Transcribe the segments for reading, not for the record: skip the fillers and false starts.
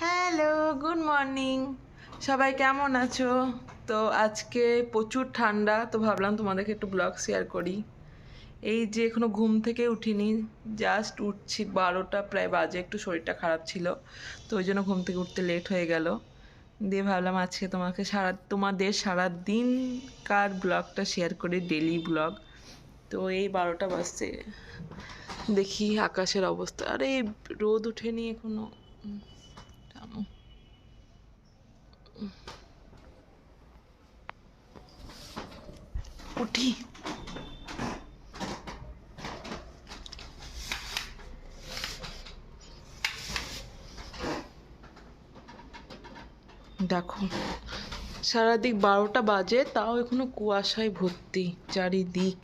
Hello, good morning. সবাই কেমন আছো? তো আজকে প্রচুর ঠান্ডা, তো ভাবলাম তোমাদেরকে একটু ব্লগ শেয়ার করি। এই যে এখনো ঘুম থেকে উঠিনি, জাস্ট উঠছি, 12টা প্রায় বাজে। একটু শরীরটা খারাপ ছিল, তো ওই জন্য ঘুম থেকে উঠতে লেট হয়ে গেল। দিয়ে ভাবলাম আজকে তোমাদের সারা দিনকার ব্লগটা শেয়ার করি, ডেলি ব্লগ। তো এই 12টা বাজছে, দেখি আকাশের অবস্থা। আরে রোদ উঠেনি এখনো। জানো, উঠি। দেখো, সারাদিক 12টা বাজে, তাও এখনো কুয়াশায় ভর্তি চারিদিক।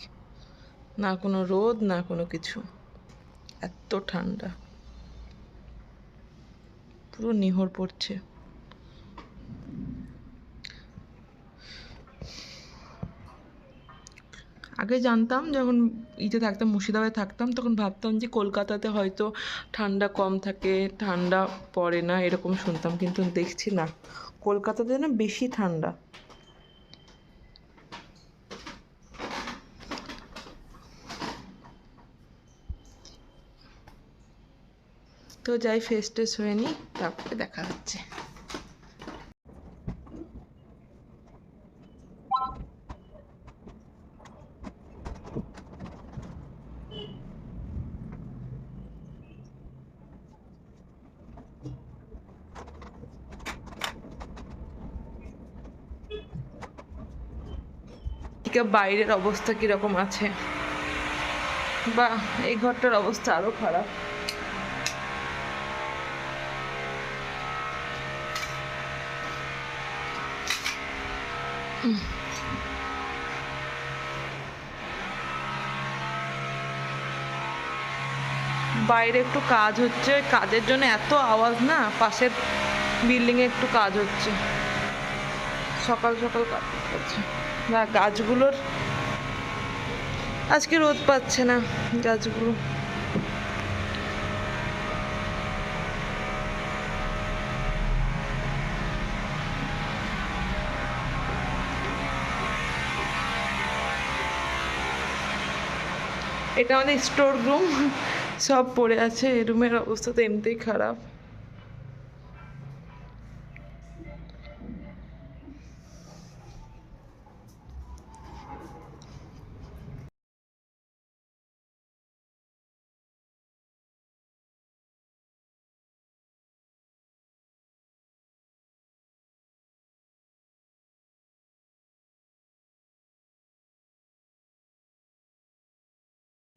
না কোনো রোদ, না কোনো কিছু। এত ঠান্ডা, পুরো নিহড় পড়ছে। আগে জানতাম, যখন থাকতাম, মুর্শিদাবাদে থাকতাম, তখন ভাবতাম যে কলকাতাতে হয়তো ঠান্ডা কম থাকে, ঠান্ডা পড়ে না, এরকম শুনতাম। কিন্তু দেখছি না, কলকাতাতে না বেশি ঠান্ডা। তো যাই, ফ্রেশ ট্রেশ হয়ে নিই, তারপরে দেখা হচ্ছে। বাইরের অবস্থা কিরকম আছে, বা এই ঘরটার অবস্থা আরো খারাপ। বাইরে একটু কাজ হচ্ছে, ওই কাজের জন্য এত আওয়াজ না। পাশের বিল্ডিংয়ে একটু কাজ হচ্ছে, সকাল সকাল কাজ হচ্ছে। না, গাছগুলোর আজকে রোদ পাচ্ছে না, গাছগুলো। এটা আমাদের স্টোর রুম, সব পড়ে আছে। এই রুমের অবস্থা তো এমনিতেই খারাপ।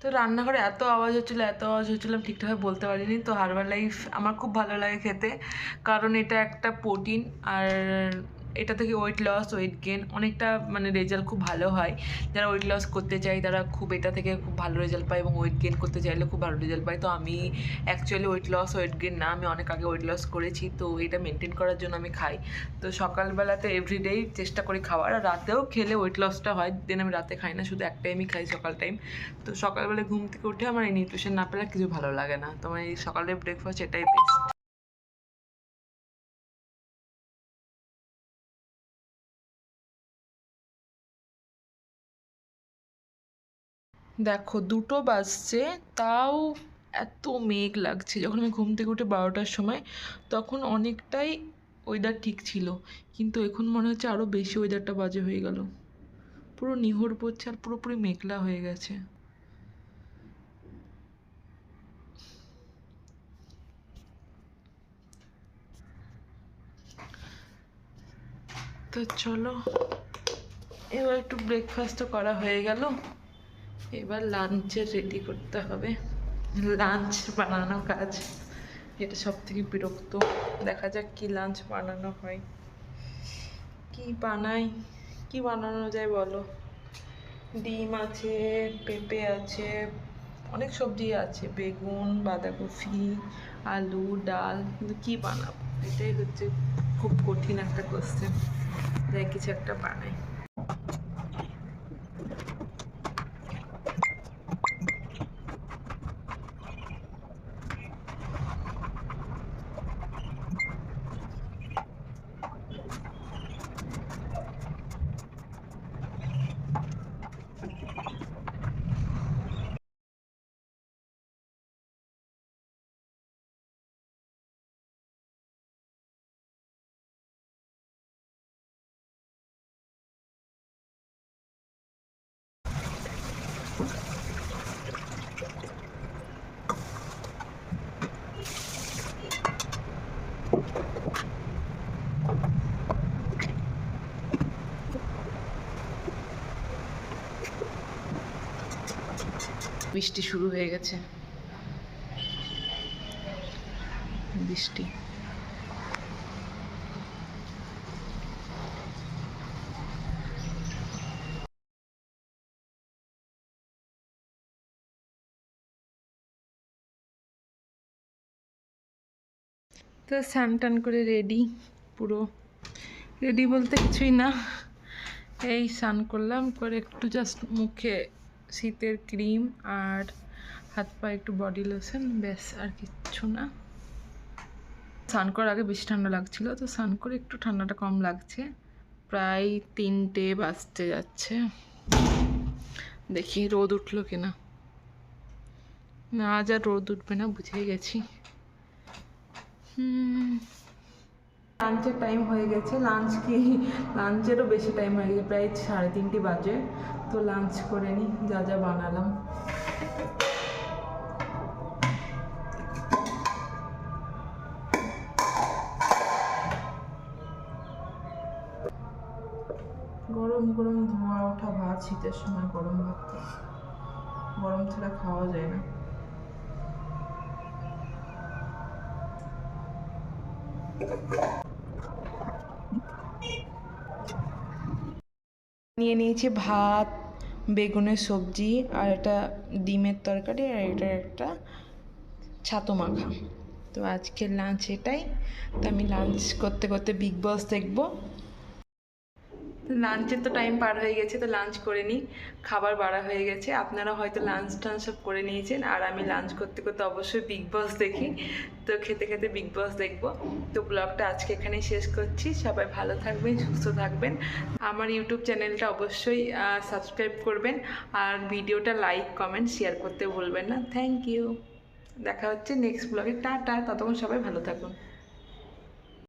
তো রান্নাঘরে এত আওয়াজ হচ্ছিলো, এত আওয়াজ হচ্ছিলো, আমি ঠিকঠাকভাবে বলতে পারিনি। তো হার্বাল লাইফ আমার খুব ভালো লাগে খেতে, কারণ এটা একটা প্রোটিন। আর এটা থেকে ওয়েট লস, ওয়েট গেন অনেকটা, মানে রেজাল্ট খুব ভালো হয়। যারা ওয়েট লস করতে চায় তারা খুব এটা থেকে খুব ভালো রেজাল্ট পায়, এবং ওয়েট গেন করতে চাইলে খুব ভালো রেজাল্ট পায়। তো আমি actually weight loss, weight gain না, আমি অনেক আগে ওয়েট লস করেছি, তো এটা মেনটেন করার জন্য আমি খাই। তো সকালবেলাতে এভরিডেই চেষ্টা করি খাওয়ার, আর রাতেও খেলে ওয়েট লসটা হয়। দেন আমি রাতে খাই না, শুধু এক টাইমই খাই, সকাল টাইম। তো সকালবেলা ঘুম থেকে উঠে আমার এই নিউট্রিশন না পেলে কিছু ভালো লাগে না। তো আমার এই সকালের ব্রেকফাস্ট এটাই বেস্ট। দেখো, 2টো বাজছে, তাও এত মেঘ লাগছে। যখন আমি ঘুম থেকে উঠে 12টার সময়, তখন অনেকটাই ওয়েদার ঠিক ছিল, কিন্তু এখন মনে হচ্ছে আরও বেশি ওয়েদারটা বাজে হয়ে গেল। পুরো নিহড় পড়ছে, আর পুরোপুরি মেঘলা হয়ে গেছে। তো চলো, এবার একটু ব্রেকফাস্ট তো করা হয়ে গেল, এবার লাঞ্চের রেডি করতে হবে। লাঞ্চ বানানো কাজ, এটা সব থেকে বিরক্ত। দেখা যাক কি লাঞ্চ বানানো হয়, কি বানাই, কি বানানো যায় বলো। ডিম আছে, পেঁপে আছে, অনেক সবজি আছে, বেগুন, বাঁধাকপি, আলু, ডাল, কিন্তু কী বানাবো, এটাই হচ্ছে খুব কঠিন একটা কোশ্চেন। যাই কিছু একটা বানাই। বৃষ্টি শুরু হয়ে গেছে, বৃষ্টি। তো স্নান টান করে রেডি, পুরো রেডি বলতে কিছুই না, এই স্নান করলাম, করে একটু জাস্ট মুখে শীতের ক্রিম আর হাত পায়ে একটু বডি লোশন, ব্যাস, আর কিচ্ছু না। স্নান করার আগে বেশি ঠান্ডা লাগছিল, তো স্নান করে একটু ঠান্ডাটা কম লাগছে। প্রায় 3টে বাজতে যাচ্ছে, দেখি রোদ উঠলো কিনা। না, আজ আর রোদ উঠবে না, বুঝেই গেছি। লাঞ্চের টাইম হয়ে গেছে, লাঞ্চেরও বেশি টাইম হয়ে গেছে, প্রায় 3:30 বাজে। তো লাঞ্চ করে নিই, যা যা বানালাম। গরম গরম ধোয়া ওঠা ভাত, শীতের সময় গরম ভাত, গরম ছাড়া খাওয়া যায় না। নিয়ে নিয়েছি ভাত, বেগুনের সবজি, আর এটা ডিমের তরকারি, আর এটা একটা ছাতু মাখা। তো আজকের লাঞ্চ এটাই। তো আমি লাঞ্চ করতে করতে বিগ বস দেখবো। লাঞ্চের তো টাইম পার হয়ে গেছে, তো লাঞ্চ করে নিই, খাবার বাড়া হয়ে গেছে। আপনারা হয়তো লাঞ্চ টাঞ্চ সব করে নিয়েছেন, আর আমি লাঞ্চ করতে করতে অবশ্যই বিগ বস দেখি। তো খেতে খেতে বিগ বস দেখবো। তো ব্লগটা আজকে এখানেই শেষ করছি। সবাই ভালো থাকবেন, সুস্থ থাকবেন। আমার ইউটিউব চ্যানেলটা অবশ্যই সাবস্ক্রাইব করবেন, আর ভিডিওটা লাইক কমেন্ট শেয়ার করতে ভুলবেন না। Thank you. দেখা হচ্ছে নেক্সট ব্লগে। টাটা, ততক্ষণ সবাই ভালো থাকুন।